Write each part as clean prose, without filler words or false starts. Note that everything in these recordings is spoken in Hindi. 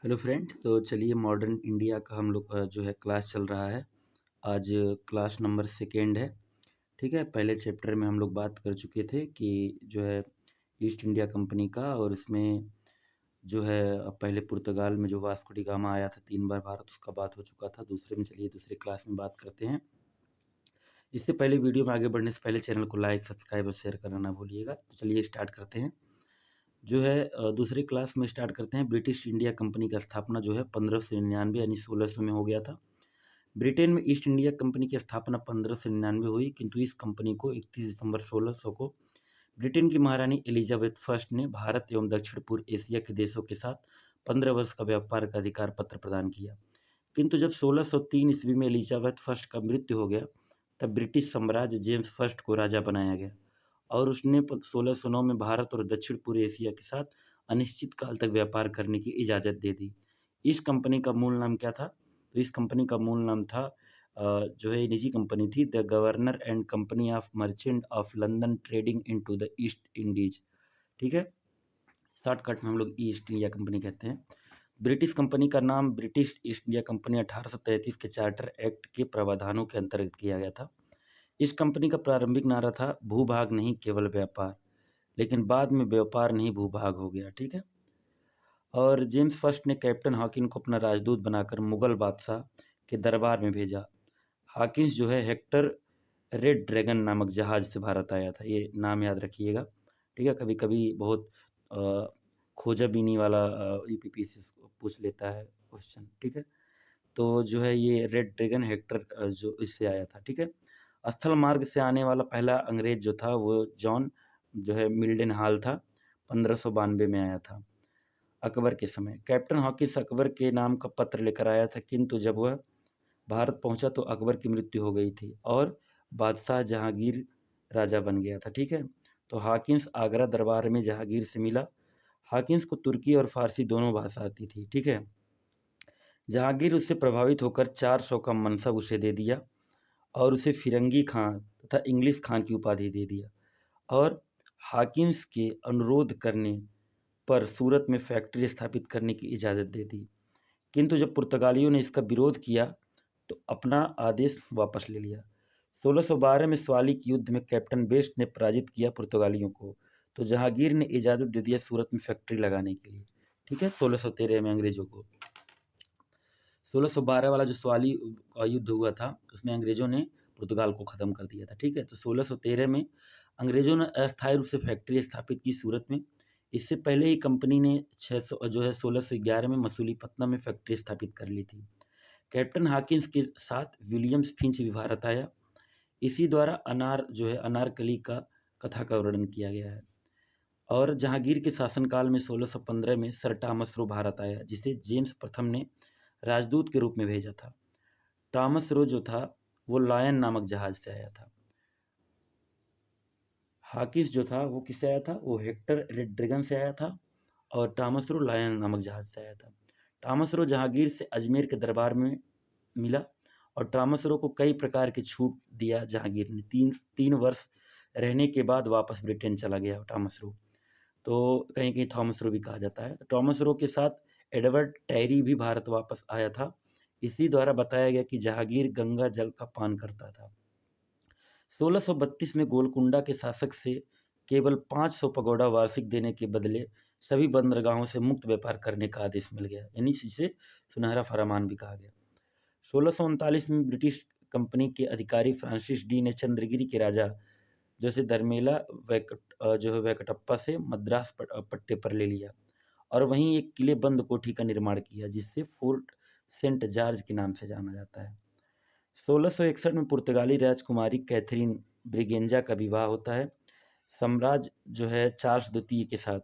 हेलो फ्रेंड, तो चलिए मॉडर्न इंडिया का हम लोग जो है क्लास चल रहा है। आज क्लास नंबर सेकेंड है। ठीक है, पहले चैप्टर में हम लोग बात कर चुके थे कि जो है ईस्ट इंडिया कंपनी का, और इसमें जो है पहले पुर्तगाल में जो वास्को डी गामा आया था 3 बार भारत, उसका बात हो चुका था। दूसरे में चलिए दूसरे क्लास में बात करते हैं। इससे पहले वीडियो में आगे बढ़ने से पहले चैनल को लाइक, सब्सक्राइब और शेयर करना ना भूलिएगा। तो चलिए स्टार्ट करते हैं। जो है दूसरी क्लास में स्टार्ट करते हैं। ब्रिटिश इंडिया कंपनी का स्थापना जो है 1599 यानी 1600 में हो गया था। ब्रिटेन में ईस्ट इंडिया कंपनी की स्थापना 1599 हुई, किंतु इस कंपनी को 31 दिसंबर 1600 को ब्रिटेन की महारानी एलिजाबेथ फर्स्ट ने भारत एवं दक्षिण पूर्व एशिया के देशों के साथ 15 वर्ष का व्यापार का अधिकार पत्र प्रदान किया। किंतु जब 1603 ईस्वी में एलिजाबेथ फर्स्ट का मृत्यु हो गया, तब ब्रिटिश साम्राज्य जेम्स फर्स्ट को राजा बनाया गया और उसने 1609 में भारत और दक्षिण पूर्व एशिया के साथ अनिश्चित काल तक व्यापार करने की इजाज़त दे दी। इस कंपनी का मूल नाम क्या था? तो इस कंपनी का मूल नाम था जो है निजी कंपनी थी, the governor and company of merchant of London trading into the east Indies. ठीक है, शॉर्टकट में हम लोग ईस्ट इंडिया कंपनी कहते हैं। ब्रिटिश कंपनी का नाम ब्रिटिश ईस्ट इंडिया कंपनी 1833 के चार्टर एक्ट के प्रावधानों के अंतर्गत किया गया था। इस कंपनी का प्रारंभिक नारा था भूभाग नहीं केवल व्यापार, लेकिन बाद में व्यापार नहीं भूभाग हो गया। ठीक है, और जेम्स फर्स्ट ने कैप्टन हॉकिन को अपना राजदूत बनाकर मुगल बादशाह के दरबार में भेजा। हॉकिंस जो है हेक्टर रेड ड्रैगन नामक जहाज से भारत आया था, ये नाम याद रखिएगा। ठीक है, कभी कभी बहुत अ, खोजाबीनी वाला यूपीपी से पूछ लेता है क्वेश्चन। ठीक है, तो जो है ये रेड ड्रैगन हेक्टर जो इससे आया था। ठीक है, स्थल मार्ग से आने वाला पहला अंग्रेज जो था वो जॉन जो है मिल्डन हॉल था, 1592 में आया था अकबर के समय। कैप्टन हॉकिंस अकबर के नाम का पत्र लेकर आया था, किंतु जब वह भारत पहुंचा तो अकबर की मृत्यु हो गई थी और बादशाह जहांगीर राजा बन गया था। ठीक है, तो हॉकिंस आगरा दरबार में जहांगीर से मिला। हॉकिंस को तुर्की और फारसी दोनों भाषा आती थी। ठीक है, जहांगीर उससे प्रभावित होकर 400 का मनसब उसे दे दिया और उसे फिरंगी खां तथा इंग्लिश खां की उपाधि दे दिया, और हॉकिंस के अनुरोध करने पर सूरत में फैक्ट्री स्थापित करने की इजाज़त दे दी। किंतु जब पुर्तगालियों ने इसका विरोध किया तो अपना आदेश वापस ले लिया। 1612 में स्वालिक युद्ध में कैप्टन बेस्ट ने पराजित किया पुर्तगालियों को, तो जहांगीर ने इजाज़त दे दिया सूरत में फैक्ट्री लगाने के लिए। ठीक है, 1613 में अंग्रेजों को। 1612 वाला जो स्वाली का युद्ध हुआ था उसमें अंग्रेजों ने पुर्तगाल को ख़त्म कर दिया था। ठीक है, तो 1613 में अंग्रेजों ने अस्थायी रूप से फैक्ट्री स्थापित की सूरत में। इससे पहले ही कंपनी ने 600 जो है 1611 में मसूलीपट्टनम में फैक्ट्री स्थापित कर ली थी। कैप्टन हॉकिंस के साथ विलियम्स फिंच भी भारत आया। इसी द्वारा अनार जो है अनारकली का कथा का वर्णन किया गया है। और जहांगीर के शासनकाल में 1615 में सर टॉमस रो भारत आया, जिसे जेम्स प्रथम ने राजदूत के रूप में भेजा था। टॉमस रो जो था वो लायन नामक जहाज से आया था। हॉकिंस जो था वो किससे आया था? वो हेक्टर रेड ड्रैगन से आया था, और टॉमस रो लायन नामक जहाज से आया था। टॉमस रो जहांगीर से अजमेर के दरबार में मिला और टॉमस रो को कई प्रकार की छूट दिया जहांगीर ने। तीन वर्ष रहने के बाद वापस ब्रिटेन चला गया टॉमस रो, तो कहीं कहीं थॉमस रो भी कहा जाता है। तो टॉमस रो के साथ एडवर्ड टैरी भी भारत वापस आया था। इसी द्वारा बताया गया कि जहांगीर गंगा जल का पान करता था। 1632 में गोलकुंडा के शासक से केवल 500 पगोडा वार्षिक देने के बदले सभी बंदरगाहों से मुक्त व्यापार करने का आदेश मिल गया, यानी इसे सुनहरा फरमान भी कहा गया। 1639 में ब्रिटिश कंपनी के अधिकारी फ्रांसिस डी ने चंद्रगिरी के राजा जैसे धर्मेला जो है वेंकटप्पा से मद्रास पट्टे पर ले लिया और वहीं एक किले बंद कोठी का निर्माण किया, जिससे फोर्ट सेंट जॉर्ज के नाम से जाना जाता है। 1661 में पुर्तगाली राजकुमारी कैथरीन ब्रिगेंजा का विवाह होता है सम्राट जो है चार्ल्स द्वितीय के साथ।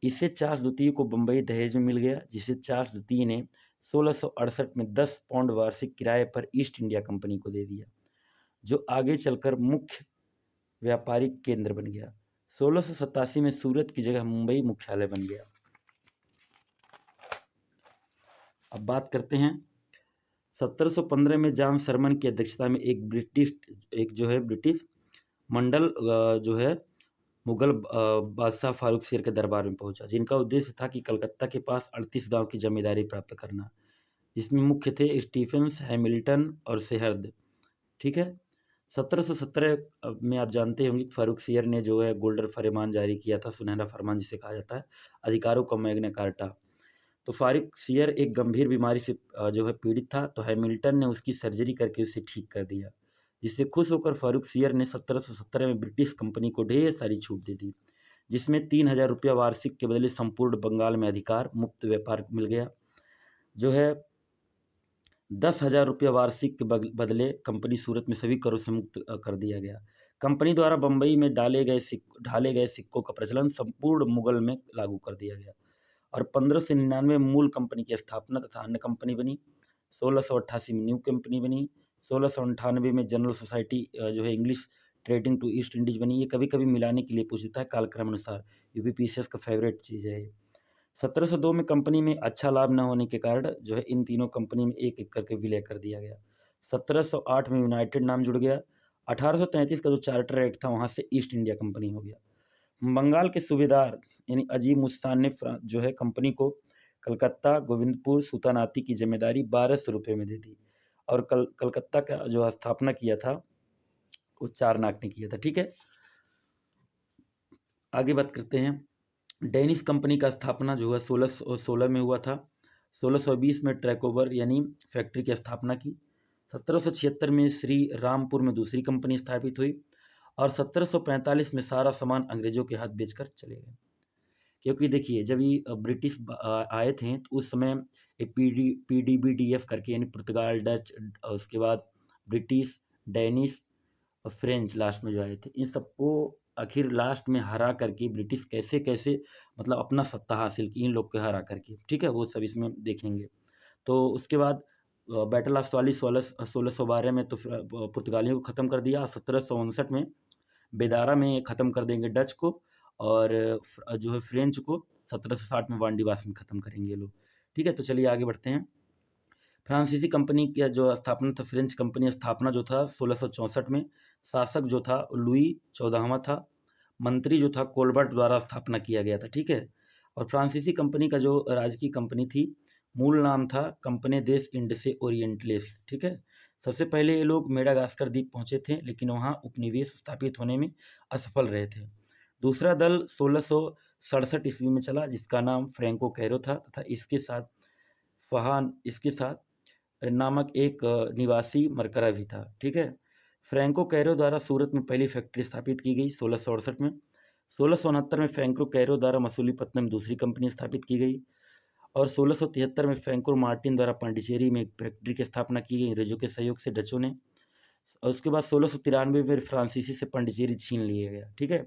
इससे चार्ल्स द्वितीय को बम्बई दहेज में मिल गया, जिसे चार्ल्स द्वितीय ने 1668 में 10 पाउंड वार्षिक किराए पर ईस्ट इंडिया कंपनी को दे दिया, जो आगे चलकर मुख्य व्यापारिक केंद्र बन गया। 1687 में सूरत की जगह मुंबई मुख्यालय बन गया। अब बात करते हैं 1715 में जॉन सरमन की अध्यक्षता में एक जो है ब्रिटिश मंडल जो है मुगल बादशाह फ़ारूक सियर के दरबार में पहुँचा, जिनका उद्देश्य था कि कलकत्ता के पास 38 गाँव की ज़मींदारी प्राप्त करना, जिसमें मुख्य थे स्टीफ़ेंस, हैमिल्टन और सेहर्द, ठीक है? 1717 में आप जानते होंगे कि फ़ारूक सियर ने जो है गोल्डन फ़रमान जारी किया था, सुनहरा फ़रमान जिसे कहा जाता है, अधिकारों का मैग्ना कार्टा। तो फ़ारूक सियर एक गंभीर बीमारी से जो है पीड़ित था, तो हैमिल्टन ने उसकी सर्जरी करके उसे ठीक कर दिया। जिससे खुश होकर फ़ारूक सियर ने 1717 में ब्रिटिश कंपनी को ढेर सारी छूट दे दी, जिसमें 3000 रुपया वार्षिक के बदले संपूर्ण बंगाल में अधिकार, मुक्त व्यापार मिल गया। जो है 10,000 रुपया वार्षिक के बदले कंपनी सूरत में सभी करों से मुक्त कर दिया गया। कंपनी द्वारा बम्बई में ढाले गए सिक्कों का प्रचलन संपूर्ण मुगल में लागू कर दिया गया और 1599 में मूल कंपनी की स्थापना तथा अन्य कंपनी बनी। 1688 में न्यू कंपनी बनी। 1698 में जनरल सोसाइटी जो है English trading to East Indies बनी। ये कभी-कभी मिलाने के लिए पूछता है कालक्रम अनुसार, यूपीपीसीएस का फेवरेट चीज़ है ये। 1702 में कंपनी में अच्छा लाभ न होने के कारण जो है इन तीनों कंपनी में एक-एक करके विलय कर दिया गया। 1708 में यूनाइटेड नाम जुड़ गया। 1833 का जो चार्टर एक्ट था वहाँ से ईस्ट इंडिया कंपनी हो गया। बंगाल के सूबेदार यानी अजीम उस खान ने जो है कंपनी को कलकत्ता, गोविंदपुर, सुल्तानाती की जिम्मेदारी 1200 रुपये में दे दी और कलकत्ता का जो स्थापना किया था वो चारनाक ने किया था, ठीक है। आगे बात करते हैं। डेनिश कंपनी का स्थापना जो है 1616 में हुआ था। 1620 में ट्रैकोवर यानी फैक्ट्री की स्थापना की। 1776 में श्री रामपुर में दूसरी कंपनी स्थापित हुई और 1745 में सारा सामान अंग्रेजों के हाथ बेचकर चले गए। क्योंकि देखिए जब ये ब्रिटिश आए थे तो उस समय पीडीबीडीएफ करके यानी पुर्तगाल, डच, उसके बाद ब्रिटिश, डेनिश और फ्रेंच लास्ट में जो आए थे, इन सबको आखिर लास्ट में हरा करके ब्रिटिश कैसे-कैसे मतलब अपना सत्ता हासिल की इन लोग को हरा करके, ठीक है? वो सब इसमें देखेंगे। तो उसके बाद बैटल ऑफ 1612 में तो पुर्तगालियों को ख़त्म कर दिया। 1759 में बेदारा में ख़त्म कर देंगे डच को और जो है फ्रेंच को 1760 में वांडीवास में ख़त्म करेंगे ये लोग, ठीक है? तो चलिए आगे बढ़ते हैं। फ्रांसीसी कंपनी की जो स्थापना था, फ्रेंच कंपनी स्थापना जो था 1664 में, शासक जो था लुई 14वां था, मंत्री जो था कोलबर्ट द्वारा स्थापना किया गया था, ठीक है। और फ्रांसीसी कंपनी का जो राजकीय कंपनी थी, मूल नाम था कंपनी देस इंडसे ओरिएंटलेस, ठीक है। सबसे पहले ये लोग मेडागास्कर द्वीप पहुंचे थे, लेकिन वहां उपनिवेश स्थापित होने में असफल रहे थे। दूसरा दल 1667 ईस्वी में चला, जिसका नाम फ्रैंको कैरो था तथा इसके साथ नामक एक निवासी मरकरा भी था, ठीक है। फ्रैंको कैरो द्वारा सूरत में पहली फैक्ट्री स्थापित की गई 1668 में। 1669 में फ्रैंको कैरो द्वारा मसूलीपट्टनम में दूसरी कंपनी स्थापित की गई और 1673 में फ्रैंको मार्टिन द्वारा पांडिचेरी में एक फैक्ट्री की स्थापना की गई अंग्रेजों के सहयोग से, डचों ने। और उसके बाद 1693 में फ्रांसीसी से पांडिचेरी छीन लिया गया, ठीक है।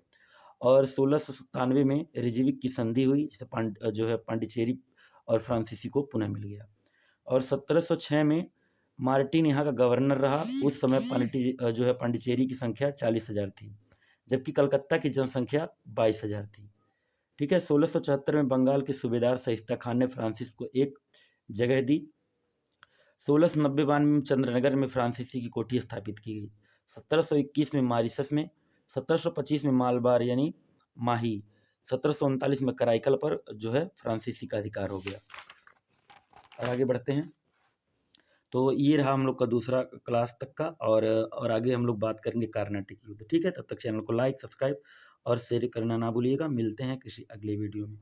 और 1697 में रिजविक की संधि हुई, जिससे जो है पांडिचेरी और फ्रांसीसी को पुनः मिल गया। और 1706 में मार्टिन यहाँ का गवर्नर रहा। उस समय जो है पांडिचेरी की संख्या 40,000 थी, जबकि कलकत्ता की जनसंख्या 22,000 थी, ठीक है। 1674 में बंगाल के सूबेदार शाइस्ता खान ने फ्रांसिस को एक जगह दी। 1690 में चंद्रनगर में फ्रांसीसी की कोठी स्थापित की गई। 1721 में मॉरिशस में, 1725 में मालबार यानी माही, 1739 में कराईकल पर जो है फ्रांसीसी का अधिकार हो गया। और आगे बढ़ते हैं। तो ये रहा हम लोग का दूसरा क्लास तक का और आगे हम लोग बात करेंगे कार्नाटिक युद्ध, ठीक है। तब तक चैनल को लाइक, सब्सक्राइब और शेयर करना ना भूलिएगा। मिलते हैं किसी अगले वीडियो में।